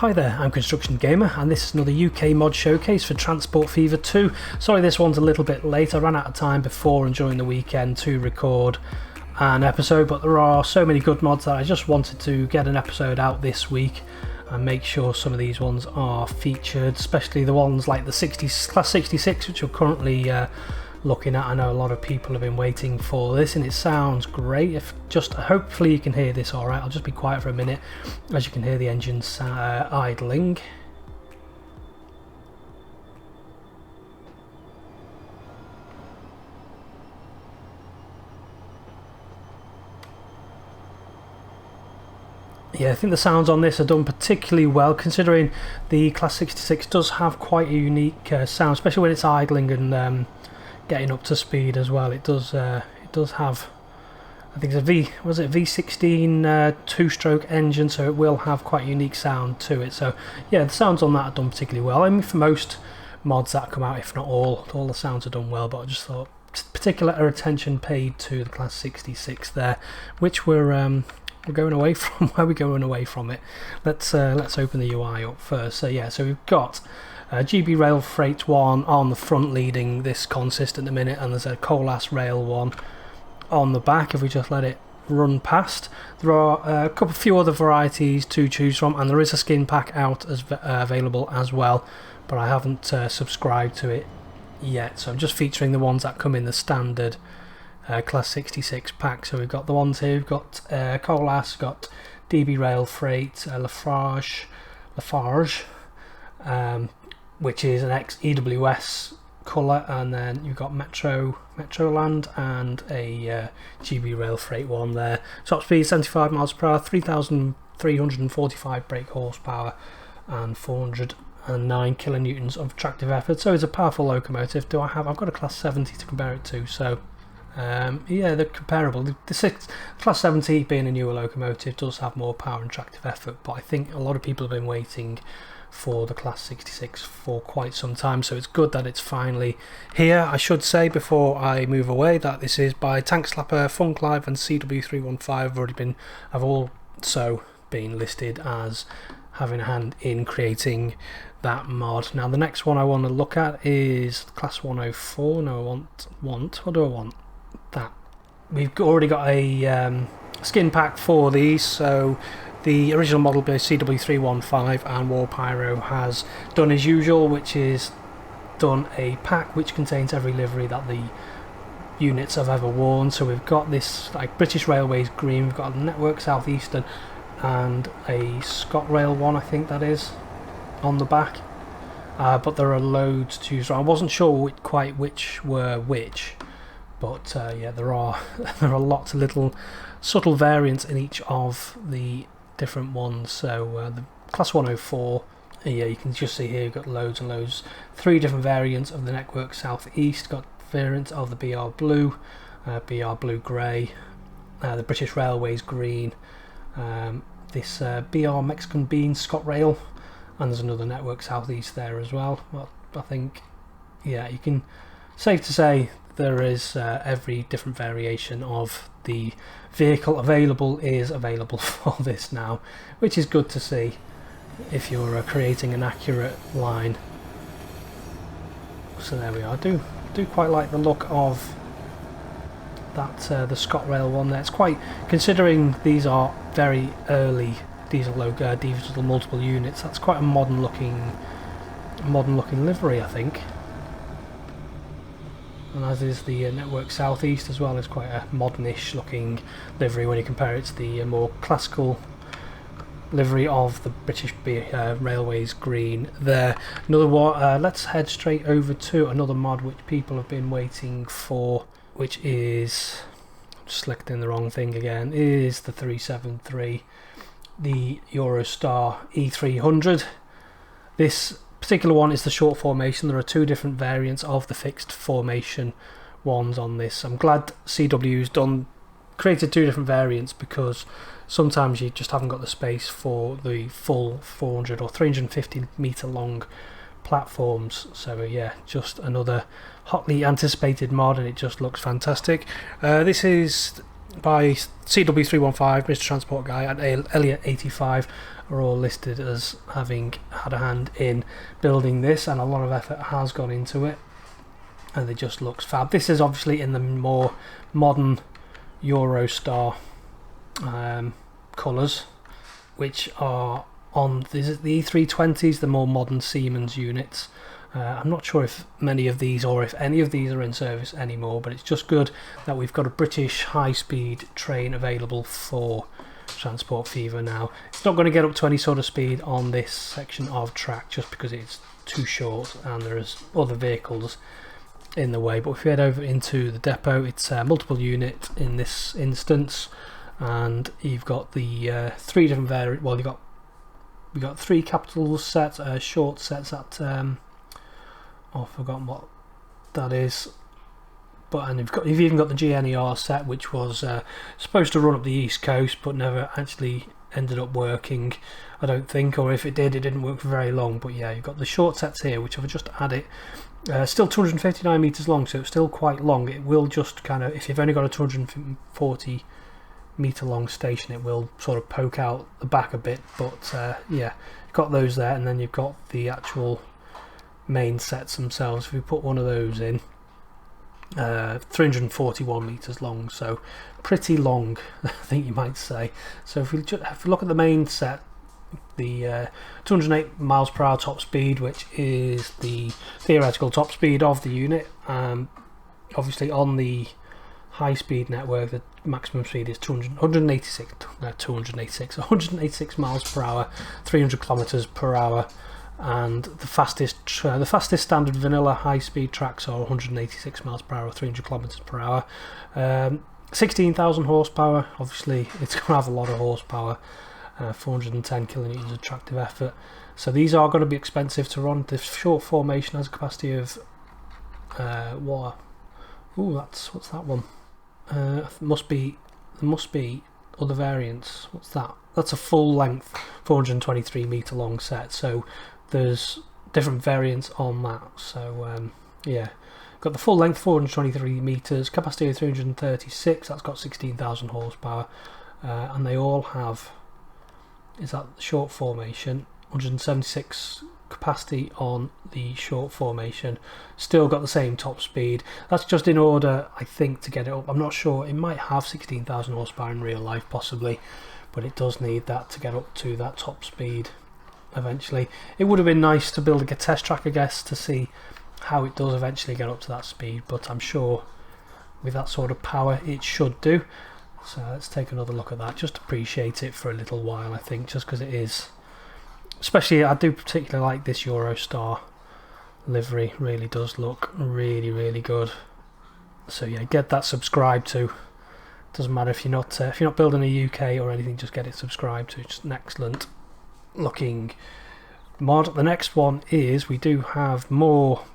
Hi there, I'm Construction Gamer and this is another UK mod showcase for Transport Fever 2. Sorry this one's a little bit late, I ran out of time before and during the weekend to record an episode, but there are so many good mods that I just wanted to get an episode out this week and make sure some of these ones are featured, especially the ones like the Class 66 which are currently looking at. I know a lot of people have been waiting for this and it sounds great. Hopefully you can hear this alright. I'll just be quiet for a minute. As you can hear the engines idling. Yeah, I think the sounds on this are done particularly well, considering the Class 66 does have quite a unique sound, especially when it's idling and getting up to speed as well. It does have, I think it's a V16 two-stroke engine, so it will have quite a unique sound to it. So yeah, the sounds on that are done particularly well. I mean, for most mods that come out, if not all the sounds are done well, but I just thought particular attention paid to the Class 66 there, which we're going away from. Where are we going away from it? Let's open the UI up first. So yeah, so we've got GB Rail Freight 1 on the front leading this consist at the minute, and there's a Colas Rail 1 on the back if we just let it run past. There are a few other varieties to choose from, and there is a skin pack out as available as well, but I haven't subscribed to it yet, so I'm just featuring the ones that come in the standard Class 66 pack. So we've got the ones here, we've got Colas, got DB Rail Freight, Lafarge, which is an ex-EWS colour, and then you've got Metroland and a GB Rail Freight one there. Top speed 75 miles per hour, 3,345 brake horsepower and 409 kilonewtons of tractive effort. So it's a powerful locomotive. I've got a Class 70 to compare it to, so yeah, they're comparable. The Class 70 being a newer locomotive does have more power and tractive effort, but I think a lot of people have been waiting for the Class 66 for quite some time, so it's good that it's finally here. I should say before I move away that this is by Tank Slapper, Funk Live and CW315 have also been listed as having a hand in creating that mod. Now the next one I want to look at is Class 104. No, what do I want? That. We've already got a skin pack for these, so the original model by CW315 and War Pyro has done as usual, which is done a pack which contains every livery that the units have ever worn. So we've got this like British Railways green, we've got a Network South Eastern and a ScotRail one, I think that is, on the back. But there are loads to choose from. I wasn't sure quite which were which, but yeah, there are lots of little subtle variants in each of the different ones. So the Class 104, yeah, you can just see here you've got loads and loads. 3 different variants of the Network South East. Got variants of the BR Blue, BR Blue Grey, the British Railways Green, this BR Mexican Bean ScotRail, and there's another Network South East there as well. Well, I think, yeah, you can safe to say there is every different variation of the vehicle is available for this now, which is good to see if you're creating an accurate line. So there we are. I do quite like the look of that the ScotRail one there. It's quite, considering these are very early diesel multiple units, that's quite a modern looking livery, I think. And as is the Network South East as well. It's quite a modernish looking livery when you compare it to the more classical livery of the British Railways green there. Another one, let's head straight over to another mod which people have been waiting for, which is, I'm just selecting the wrong thing again, is the 373, the Eurostar E300. This particular one is the short formation. There are 2 different variants of the fixed formation ones on this. I'm glad CW's created 2 different variants, because sometimes you just haven't got the space for the full 400 or 350 meter long platforms. So yeah, just another hotly anticipated mod, and it just looks fantastic. This is by CW315, Mr. Transport Guy, and Elliot85 are all listed as having had a hand in building this, and a lot of effort has gone into it, and it just looks fab. This is obviously in the more modern Eurostar colours, which are on the E320s, the more modern Siemens units. I'm not sure if many of these or if any of these are in service anymore, but it's just good that we've got a British high-speed train available for Transport Fever now. It's not going to get up to any sort of speed on this section of track just because it's too short and there's other vehicles in the way. But if we head over into the depot, it's a multiple unit in this instance, and you've got the three different variants. Well, we've got three capital sets, short sets at I've forgotten what that is, but and you've even got the GNER set, which was supposed to run up the east coast but never actually ended up working, I don't think, or if it did, it didn't work for very long. But yeah, you've got the short sets here, which I've just added. Still 259 meters long, so it's still quite long. It will just kind of, if you've only got a 240 meter long station, it will sort of poke out the back a bit. But yeah, you've got those there, and then you've got the actual main sets themselves. If we put one of those in, 341 meters long, so pretty long, I think you might say. So if we look at the main set, the 208 miles per hour top speed, which is the theoretical top speed of the unit. Obviously on the high speed network the maximum speed is 186 miles per hour, 300 kilometers per hour, and the fastest standard vanilla high speed tracks are 186 miles per hour, 300 kilometers per hour. 16,000 horsepower. Obviously it's going to have a lot of horsepower. 410 kilonewtons of tractive effort. So these are going to be expensive to run. The short formation has a capacity of what? Ooh, what's that one? There must be other variants. What's that? That's a full length 423 meter long set. So there's different variants on that. So yeah, got the full length 423 meters, capacity of 336. That's got 16,000 horsepower, and they all have. Is that short formation? 176 capacity on the short formation. Still got the same top speed. That's just in order, I think, to get it up. I'm not sure. It might have 16,000 horsepower in real life, possibly, but it does need that to get up to that top speed eventually. It would have been nice to build a test track, I guess, to see how it does eventually get up to that speed, but I'm sure with that sort of power it should do. So let's take another look at that, just appreciate it for a little while, I think, just because it is, especially I do particularly like this Eurostar livery. Really does look really good. So yeah, get that subscribed to. Doesn't matter if you're not building a UK or anything, just get it subscribed to. It's just an excellent looking mod. The next one is we do have more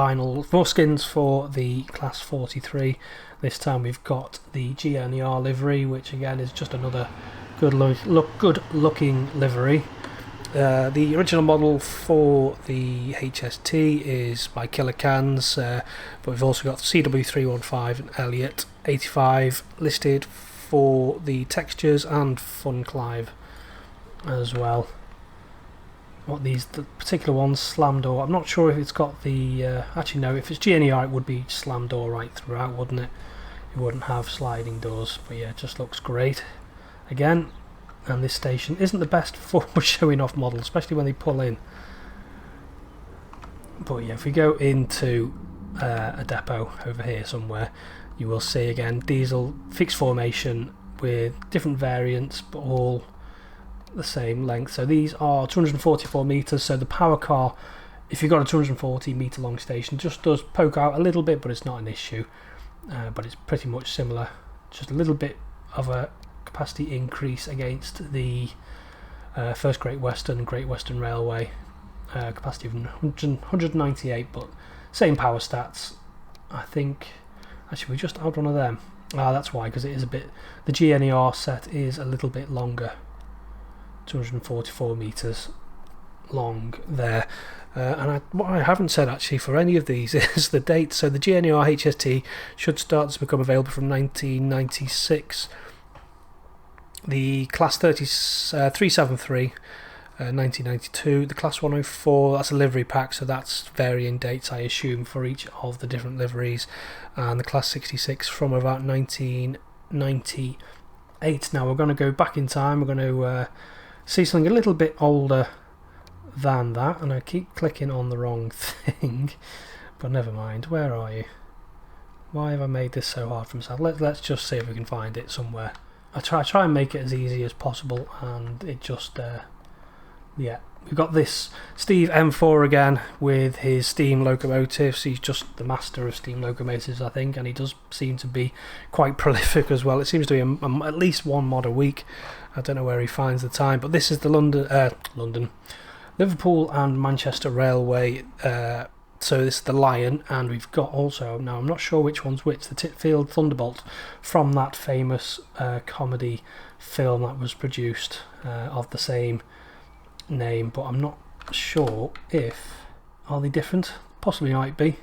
more skins for the Class 43. This time we've got the GNER livery, which again is just another good looking livery. The original model for the HST is by Killer Cans, but we've also got CW315 and Elliot 85 listed for the textures, and Fun Clive as well. The particular ones, slam door. I'm not sure if it's got the actually no, if it's GNER it would be slam door right throughout, wouldn't it? It wouldn't have sliding doors. But yeah, it just looks great again. And this station isn't the best for showing off models, especially when they pull in. But yeah, if we go into a depot over here somewhere, you will see again diesel fixed formation with different variants, but all the same length. So these are 244 meters. So the power car, if you've got a 240 meter long station, just does poke out a little bit, but it's not an issue. But it's pretty much similar, just a little bit of a capacity increase against the First Great Western and Great Western Railway capacity of 198, but same power stats. I think actually we just add one of them. That's why, because it is a bit, the GNER set is a little bit longer, 244 meters. long there. And what I haven't said actually for any of these is the date. So the GNER HST should start to become available from 1996. The Class 373, 1992. The Class 104, that's a livery pack, so that's varying dates, I assume, for each of the different liveries. And the Class 66 from about 1998. Now we're going to go back in time. We're going to see something a little bit older than that, and I keep clicking on the wrong thing, but never mind. Where are you? Why have I made this so hard for myself? Let's just see if we can find it somewhere. I try and make it as easy as possible, and it just yeah, we've got this Steve M4 again with his steam locomotives. He's just the master of steam locomotives, I think, and he does seem to be quite prolific as well. It seems to be at least one mod a week. I don't know where he finds the time, but this is the Liverpool and Manchester Railway. So this is the Lion, and we've got also, now I'm not sure which one's which, the Titfield Thunderbolt from that famous comedy film that was produced of the same name, but I'm not sure if, are they different? Possibly might be.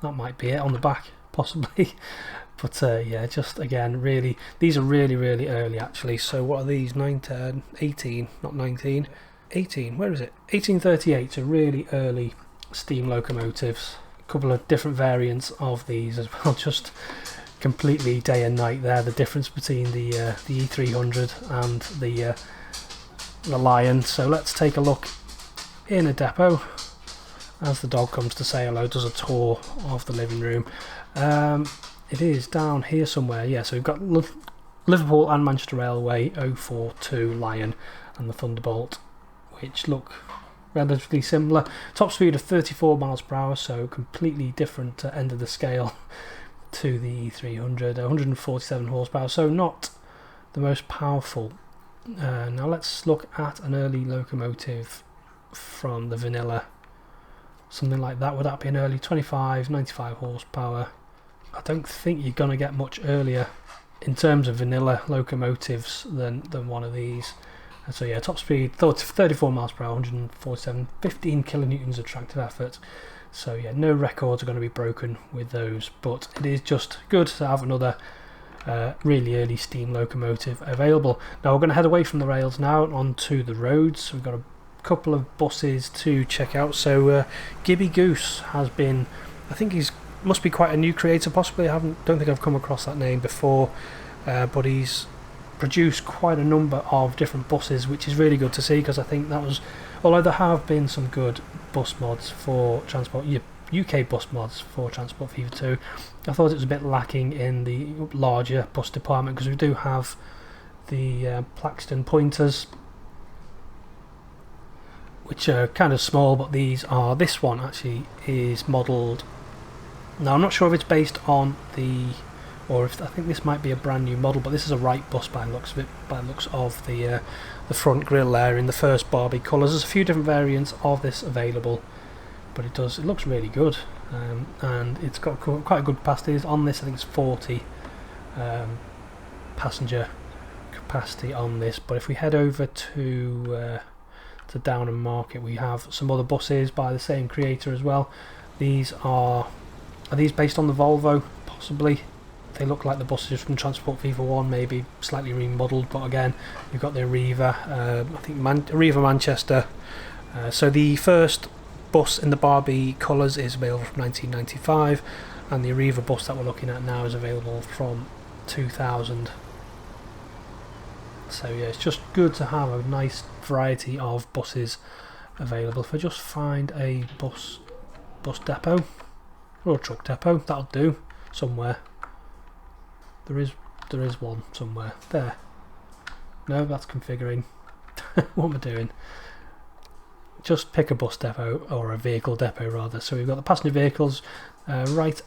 That might be it on the back, possibly. But yeah, just again, really, these are really early actually. So what are these? 18, not 19. 18, where is it? 1838, so really early steam locomotives. A couple of different variants of these as well, just completely day and night there, the difference between the E300 and the Lion. So let's take a look in a depot as the dog comes to say hello, does a tour of the living room. It is down here somewhere, yeah, so we've got Liverpool and Manchester Railway 042 Lion and the Thunderbolt, which look relatively similar. Top speed of 34 miles per hour, so completely different end of the scale to the E300. 147 horsepower, so not the most powerful. Now let's look at an early locomotive from the vanilla, something like that. Would that be an early 95 horsepower? I don't think you're gonna get much earlier in terms of vanilla locomotives than one of these. So yeah, top speed 34 miles per hour, 147, 15 kilonewtons of tractive effort. So yeah, no records are going to be broken with those, but it is just good to have another really early steam locomotive available. Now we're going to head away from the rails now onto the roads. We've got a couple of buses to check out. So Gibby Goose has been, I think must be quite a new creator possibly. Don't think I've come across that name before, but he's produced quite a number of different buses, which is really good to see, because I think that was, although there have been some good bus mods for Transport, UK bus mods for Transport Fever 2, I thought it was a bit lacking in the larger bus department, because we do have the Plaxton Pointers, which are kind of small, but this one actually is modelled, now I'm not sure if it's based on I think this might be a brand new model, but this is a Wright bus by the looks of it, by the looks of the front grille there in the first Barbie colours. There's a few different variants of this available, but it looks really good, and it's got quite a good capacity. On this I think it's 40 passenger capacity on this, but if we head over to Downham Market, we have some other buses by the same creator as well. These are these based on the Volvo? Possibly. They look like the buses from Transport Fever 1, maybe slightly remodelled, but again, you've got the Arriva, I think Arriva Manchester. So the first bus in the Barbie colours is available from 1995, and the Arriva bus that we're looking at now is available from 2000. So yeah, it's just good to have a nice variety of buses available. If I just find a bus depot, or a truck depot, that'll do, somewhere. There is one somewhere. There. No, that's configuring. What am I doing? Just pick a bus depot, or a vehicle depot rather. So we've got the passenger vehicles right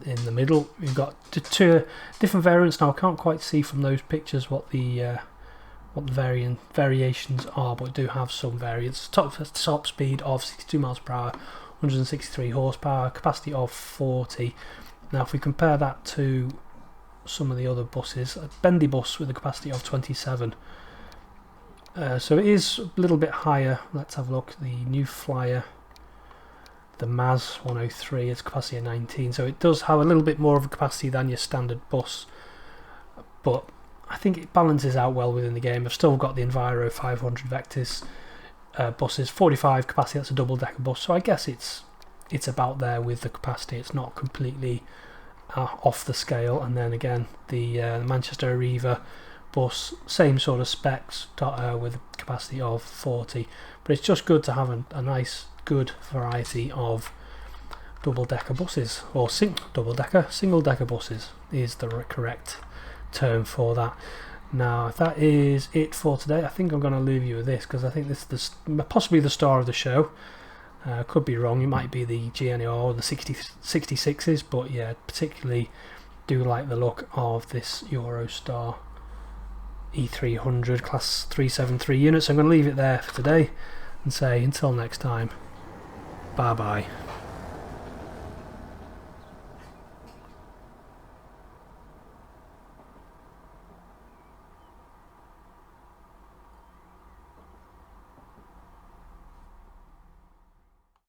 in the middle. We've got two different variants. Now I can't quite see from those pictures what the variations are, but we do have some variants. Top speed of 62 miles per hour, 163 horsepower, capacity of 40. Now if we compare that to some of the other buses, a bendy bus with a capacity of 27, So it is a little bit higher. Let's have a look. The new Flyer, the MAZ 103, its capacity of 19, so it does have a little bit more of a capacity than your standard bus, but I think it balances out well within the game. I've still got the Enviro 500 Vectis buses, 45 capacity, that's a double decker bus, so I guess it's about there with the capacity. It's not completely off the scale. And then again, the Manchester Arriva bus, same sort of specs with a capacity of 40, but it's just good to have a nice good variety of double decker buses, or single decker buses is the correct term for that. Now that is it for today. I think I'm going to leave you with this because I think this is possibly the star of the show. Could be wrong, it might be the GNER or the 66s, but yeah, particularly do like the look of this Eurostar E300 class 373 units. I'm going to leave it there for today and say until next time, bye bye.